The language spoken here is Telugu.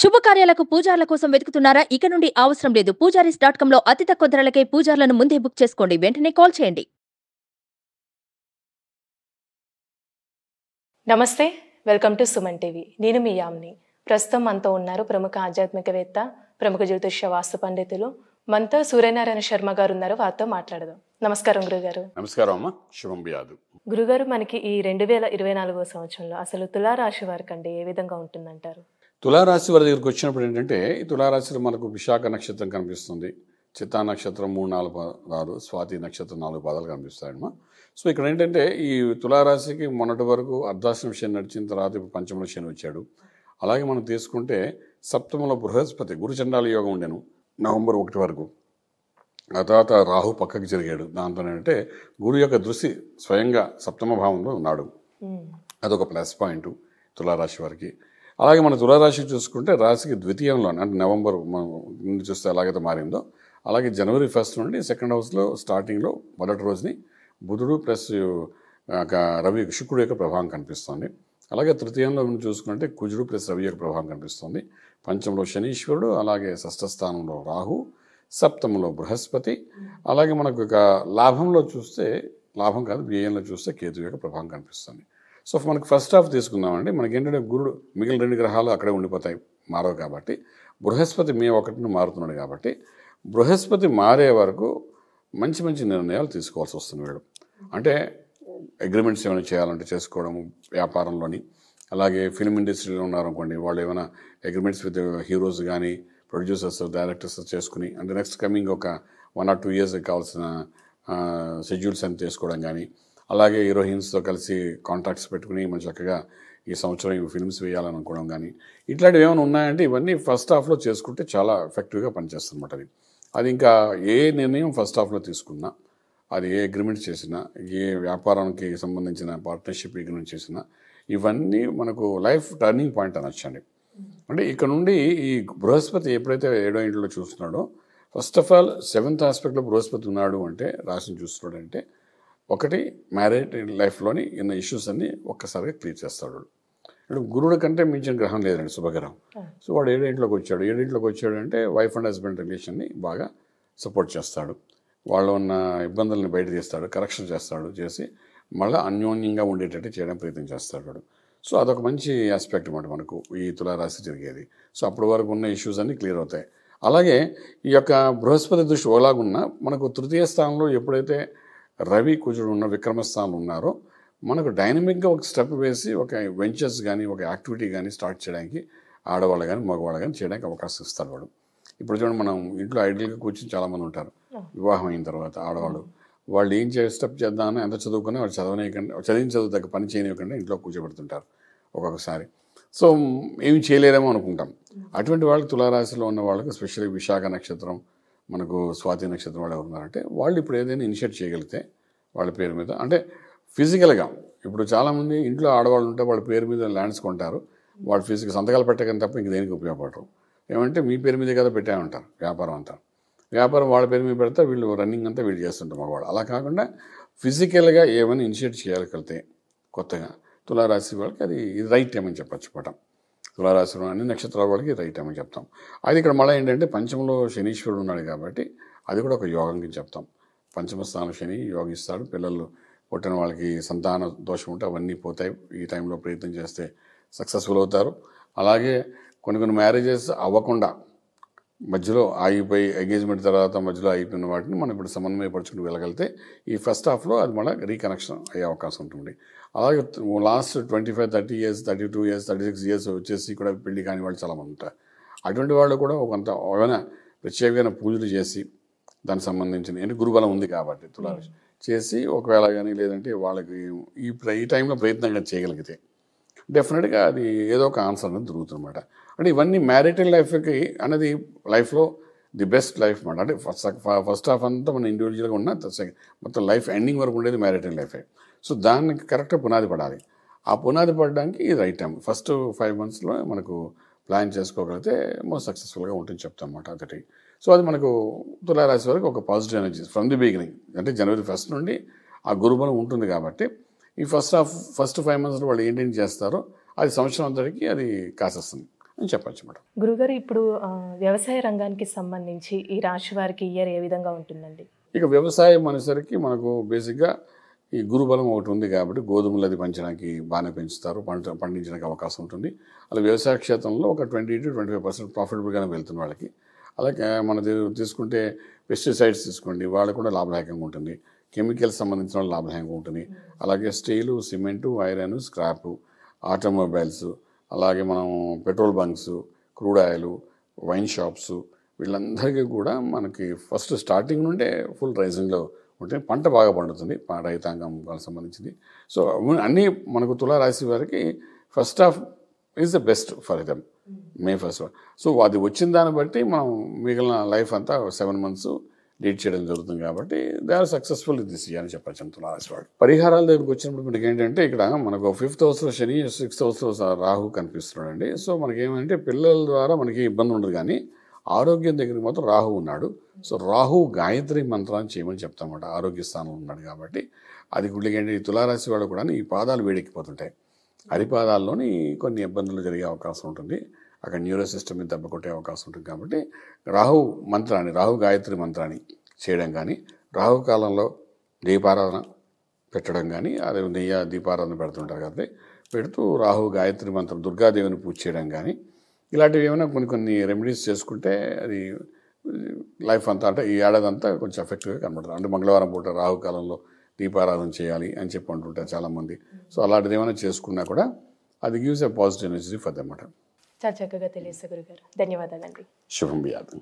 శుభకార్యాలకు పూజార్ల కోసం వెతుకుతున్నారా? ఇక నుండి అవసరం లేదు. పూజారీస్.com లో అతి తక్కువ ధరలకే పూజార్లను ముందే బుక్ చేసుకోండి. వెంటనే కాల్ చేయండి. నమస్తే, వెల్కమ్ టు సుమన్ టీవీ. నేను మీ యామ్ని. ప్రస్తుతం మనతో ఉన్నారు ప్రముఖ ఆధ్యాత్మికవేత్త, ప్రముఖ జ్యోతిష్య వాస్తు పండితులు మనతో సూర్యనారాయణ శర్మ గారు ఉన్నారు. వారితో మాట్లాడదాం. నమస్కారం గురుగారు. నమస్కారం అమ్మ, శుభం బియాదు. గురుగారు, మనకి ఈ 2024వ సంవత్సరంలో అసలు తులారాశి వారికి అండి ఏ విధంగా ఉంటుందంటారు? తులారాశి వారి దగ్గరికి వచ్చినప్పుడు ఏంటంటే, ఈ తులారాశిలో మనకు విశాఖ నక్షత్రం కనిపిస్తుంది, చిత్తా నక్షత్రం 3-4 పాదాలు, స్వాతి నక్షత్రం 4 పాదాలు కనిపిస్తాయమ్మా. సో ఇక్కడ ఏంటంటే, ఈ తులారాశికి మొన్నటి వరకు అర్ధాశ్రమ శని నడిచిన తర్వాత ఇప్పుడు పంచమలో శని వచ్చాడు. అలాగే మనం తీసుకుంటే సప్తమంలో బృహస్పతి గురుచండాల యోగం ఉండేను నవంబర్ 1 వరకు. ఆ తర్వాత రాహు పక్కకి జరిగాడు. దాంతో ఏంటంటే గురు యొక్క దృష్టి స్వయంగా సప్తమ భావంలో ఉన్నాడు. అదొక ప్లస్ పాయింట్ తులారాశి వారికి. అలాగే మన తులారాశి చూసుకుంటే రాశికి ద్వితీయంలో అంటే నవంబర్ నుండి చూస్తే ఎలాగైతే మారిందో అలాగే జనవరి 1 నుండి సెకండ్ హౌస్లో స్టార్టింగ్లో మొదటి రోజుని బుధుడు ప్లస్ రవి శుక్రుడు యొక్క ప్రభావం కనిపిస్తుంది. అలాగే తృతీయంలో చూసుకుంటే కుజుడు ప్లస్ రవి యొక్క ప్రభావం కనిపిస్తుంది. పంచంలో శనీశ్వరుడు, అలాగే షష్ఠ స్థానంలో రాహు, సప్తమంలో బృహస్పతి, అలాగే మనకు ఒక లాభంలో చూస్తే లాభం కాదు వ్యయంలో చూస్తే కేతు యొక్క ప్రభావం కనిపిస్తుంది. సో మనకు ఫస్ట్ హాఫ్ తీసుకుందామండి. మనకి ఏంటంటే గురుడు మిగిలిన 2 గ్రహాలు అక్కడే ఉండిపోతాయి, మారవు కాబట్టి. బృహస్పతి మే 1న మారుతున్నాడు కాబట్టి బృహస్పతి మారే వరకు మంచి మంచి నిర్ణయాలు తీసుకోవాల్సి వస్తుంది వీడు. అంటే అగ్రిమెంట్స్ ఏమైనా చేయాలంటే చేసుకోవడము వ్యాపారంలోని, అలాగే ఫిల్మ్ ఇండస్ట్రీలో ఉన్నారనుకోండి, వాళ్ళు ఏమైనా అగ్రిమెంట్స్ విత్ హీరోస్ కానీ ప్రొడ్యూసర్స్ డైరెక్టర్స్ చేసుకుని అంటే నెక్స్ట్ కమింగ్ ఒక 1 or 2 years కావాల్సిన షెడ్యూల్స్ అని తీసుకోవడం కానీ, అలాగే హీరోయిన్స్తో కలిసి కాంట్రాక్ట్స్ పెట్టుకుని మన చక్కగా ఈ సంవత్సరం ఈ ఫిల్మ్స్ వేయాలని అనుకోవడం కానీ, ఇట్లాంటివి ఏమైనా ఉన్నాయంటే ఇవన్నీ ఫస్ట్ హాఫ్లో చేసుకుంటే చాలా ఎఫెక్టివ్గా పనిచేస్తుంది అన్నమాట. అది ఇంకా ఏ నిర్ణయం ఫస్ట్ హాఫ్లో తీసుకున్నా, అది ఏ అగ్రిమెంట్ చేసినా, ఏ వ్యాపారానికి సంబంధించిన పార్ట్నర్షిప్ అగ్రిమెంట్ చేసినా, ఇవన్నీ మనకు లైఫ్ టర్నింగ్ పాయింట్ అనొచ్చండి. అంటే ఇక్కడ నుండి ఈ బృహస్పతి ఎప్పుడైతే 7వ ఇంట్లో చూస్తున్నాడో, ఫస్ట్ ఆఫ్ ఆల్ 7th ఆస్పెక్ట్లో బృహస్పతి ఉన్నాడు అంటే రాశిని చూస్తున్నాడు అంటే ఒకటి మ్యారేజ్ లైఫ్లోని ఉన్న ఇష్యూస్ అన్నీ ఒక్కసారిగా క్లియర్ చేస్తాడు. అంటే గురుడు కంటే మించిన గ్రహం లేదండి, శుభగ్రహం. సో వాడు 7వ ఇంట్లోకి వచ్చాడు. 7వ ఇంట్లోకి వచ్చాడు అంటే వైఫ్ అండ్ హస్బెండ్ రిలేషన్ని బాగా సపోర్ట్ చేస్తాడు. వాళ్ళు ఉన్న ఇబ్బందుల్ని బయట తీస్తాడు, కరెక్షన్ చేస్తాడు, చేసి మళ్ళీ అన్యోన్యంగా ఉండేటట్టు చేయడం ప్రయత్నం చేస్తాడు. సో అదొక మంచి ఆస్పెక్ట్ అన్నమాట మనకు ఈ తులారాశి జరిగేది. సో అప్పటి వరకు ఉన్న ఇష్యూస్ అన్నీ క్లియర్ అవుతాయి. అలాగే ఈ యొక్క బృహస్పతి దృష్టి ఓలాగున్నా మనకు తృతీయ స్థానంలో ఎప్పుడైతే రవి కుజుడు ఉన్న విక్రమస్థానంలో ఉన్నారో మనకు డైనమిక్గా ఒక స్టెప్ వేసి ఒక వెంచర్స్ కానీ ఒక యాక్టివిటీ కానీ స్టార్ట్ చేయడానికి ఆడవాళ్ళు కానీ మగవాళ్ళు కానీ చేయడానికి అవకాశం ఇస్తారు వాడు. ఇప్పుడు చూడండి, మనం ఇంట్లో ఐడియల్గా కూర్చొని చాలామంది ఉంటారు వివాహం అయిన తర్వాత ఆడవాళ్ళు. వాళ్ళు ఏం స్టెప్ చేద్దామని ఎంత చదువుకున్నా వాళ్ళు చదివిన చదువు దగ్గర పని చేయనివ్వకుండా ఇంట్లో కూర్చోబెడుతుంటారు ఒక్కొక్కసారి. సో ఏమి చేయలేరేమో అనుకుంటాం. అటువంటి వాళ్ళకి తులారాశిలో ఉన్న వాళ్ళకి స్పెషల్లీ విశాఖ నక్షత్రం, మనకు స్వాతి నక్షత్రం వాళ్ళు ఉన్నారంటే వాళ్ళు ఇప్పుడు ఏదైనా ఇనిషియేట్ చేయగలిగితే వాళ్ళ పేరు మీద, అంటే ఫిజికల్గా ఇప్పుడు చాలామంది ఇంట్లో ఆడవాళ్ళు ఉంటే వాళ్ళ పేరు మీద ల్యాండ్స్ కొంటారు, వాళ్ళు ఫిజికల్ సంతకాలు పెట్టకని తప్ప ఇంక దేనికి ఉపయోగపడరు. ఏమంటే మీ పేరు మీదే కదా పెట్టామంటారు. వ్యాపారం అంతా వ్యాపారం వాళ్ళ పేరు మీద పెడితే వీళ్ళు రన్నింగ్ అంతా వీళ్ళు చేస్తుంటారు మగవాళ్ళు. అలా కాకుండా ఫిజికల్గా ఏమైనా ఇనిషియేట్ చేయగలిగితే కొత్తగా తులారాశి వాళ్ళకి అది రైట్ టైం అని చెప్పచ్చు పటం. తులారాశిలో అన్ని నక్షత్రాల వాళ్ళకి రైట్ టైం అని చెప్తాం. అది ఇక్కడ మళ్ళీ ఏంటంటే పంచమంలో శనీశ్వరుడు ఉన్నాడు కాబట్టి అది కూడా ఒక యోగంకి చెప్తాం. పంచమ స్థానం శని యోగిస్తాడు. పిల్లలు పుట్టిన వాళ్ళకి సంతాన దోషం ఉంటే అవన్నీ పోతాయి. ఈ టైంలో ప్రయత్నం చేస్తే సక్సెస్ఫుల్ అవుతారు. అలాగే కొన్ని మ్యారేజెస్ అవ్వకుండా మధ్యలో ఆగిపోయి ఎంగేజ్మెంట్ తర్వాత మధ్యలో అయిపోయిన వాటిని మనం ఇప్పుడు సమన్వయపరచుకుంటూ వెళ్ళగలిగితే ఈ ఫస్ట్ హాఫ్లో అది మళ్ళీ రీకనెక్షన్ అయ్యే అవకాశం ఉంటుంది. అలాగే లాస్ట్ 25, 30 years, 32 years, 36 years వచ్చేసి కూడా పెళ్లి కాని వాళ్ళు చాలామంది ఉంటారు. అటువంటి వాళ్ళు కూడా కొంత ఏమైనా ప్రత్యేకమైన పూజలు చేసి దానికి సంబంధించిన ఏంటి గురుబలం ఉంది కాబట్టి తులారాశి చేసి ఒకవేళ కానీ లేదంటే వాళ్ళకి ఈ టైంలో ప్రయత్నంగా చేయగలిగితే డెఫినెట్గా అది ఏదో ఒక ఆన్సర్ అనేది దొరుకుతుందన్నమాట. అంటే ఇవన్నీ మ్యారిటల్ లైఫ్కి అనేది లైఫ్లో ది బెస్ట్ లైఫ్ అన్నమాట. అంటే ఫస్ట్ హాఫ్ అంతా మన ఇండివిజువల్గా ఉన్న మొత్తం లైఫ్ ఎండింగ్ వరకు ఉండేది మ్యారిటల్ లైఫే. సో దానికి కరెక్ట్గా పునాది పడాలి. ఆ పునాది పడడానికి ఇది రైట్ టైం. ఫస్ట్ 5 monthsలో మనకు ప్లాన్ చేసుకోగలిగితే మోస్ట్ సక్సెస్ఫుల్గా ఉంటుంది చెప్తాం అన్నమాట. అదొకటి. సో అది మనకు తులారాశి వరకు ఒక positive energy from the beginning. అంటే జనవరి 1 నుండి ఆ గురుబలం ఉంటుంది కాబట్టి ఈ ఫస్ట్ 5 monthsలో వాళ్ళు ఏంటేం చేస్తారో అది సంవత్సరం అంతటికి అది కాసేస్తుంది. అని చెప్పచ్చు మేడం. గురుగారు ఇప్పుడు వ్యవసాయ రంగానికి సంబంధించి ఈ రాశి వారికి ఇయర్ ఏ విధంగా ఉంటుందండి? ఇక వ్యవసాయం అనేసరికి మనకు బేసిక్గా ఈ గురుబలం ఒకటి ఉంది కాబట్టి గోధుమలు అది పెంచడానికి బాగానే పెంచుతారు, పండించడానికి అవకాశం ఉంటుంది. అలా వ్యవసాయ క్షేత్రంలో ఒక 20 to 25% ప్రాఫిటబుల్గానే వెళ్తుంది వాళ్ళకి. అలాగే మన తీసుకుంటే పెస్టిసైడ్స్ తీసుకోండి, వాళ్ళకు కూడా లాభదాయకంగా ఉంటుంది. కెమికల్స్ సంబంధించిన వాళ్ళు లాభదాయకంగా ఉంటుంది. అలాగే steel, cement, iron, scrap, automobiles, అలాగే మనం petrol bunks, crude oil, wine shops, వీళ్ళందరికీ కూడా మనకి ఫస్ట్ స్టార్టింగ్ నుండే ఫుల్ రైజింగ్లో ఉంటే పంట బాగా పండుతుంది, రైతాంగం వాళ్ళకి సంబంధించింది. సో అన్నీ మనకు తులారాశి వారికి first half is the best for them, May first. So అది వచ్చిన దాన్ని బట్టి మనం మిగిలిన లైఫ్ అంతా 7 months లీడ్ చేయడం జరుగుతుంది కాబట్టి they are successful this year అని చెప్పచ్చు తులారాశి వాడు. పరిహారాల దగ్గరికి వచ్చినప్పుడు మనకి ఏంటంటే ఇక్కడ మనకు 5th హౌస్లో శని, 6th హౌస్లో రాహు కనిపిస్తున్నాడండి. సో మనకి ఏమంటే పిల్లల ద్వారా మనకి ఇబ్బంది ఉండదు, కానీ ఆరోగ్యం దగ్గరికి మాత్రం రాహు ఉన్నాడు. సో రాహు గాయత్రి మంత్రాన్ని చేయమని చెప్తామన్నమాట. ఆరోగ్య స్థానంలో ఉన్నాడు కాబట్టి అది గుళ్ళకి తులారాశి వాడు కూడా ఈ పాదాలు వేడెక్కిపోతుంటాయి, అరిపాదాల్లోని కొన్ని ఇబ్బందులు జరిగే అవకాశం ఉంటుంది. అక్కడ న్యూరో సిస్టమ్ మీద దెబ్బ కొట్టే అవకాశం ఉంటుంది. కాబట్టి రాహు గాయత్రి మంత్రాన్ని చేయడం కానీ, రాహు కాలంలో దీపారాధన పెట్టడం కానీ, అదే దీపారాధన పెడుతుంటారు కాబట్టి పెడుతూ రాహు గాయత్రి మంత్రం, దుర్గాదేవిని పూజ చేయడం కానీ, ఇలాంటివి ఏమైనా కొన్ని రెమెడీస్ చేసుకుంటే అది లైఫ్ అంతా అంటే ఈ ఏడాది అంతా కొంచెం ఎఫెక్టివ్గా కనబడుతుంది. అంటే మంగళవారం పూట రాహుకాలంలో దీపారాధన చేయాలి అని చెప్పి అంటుంటారు చాలామంది. సో అలాంటిది ఏమైనా చేసుకున్నా కూడా అది gives a positive energy for them అన్నమాట. చాలా చక్కగా తెలియదు గురుగారు, ధన్యవాదాలండి. శుభం బియాదు.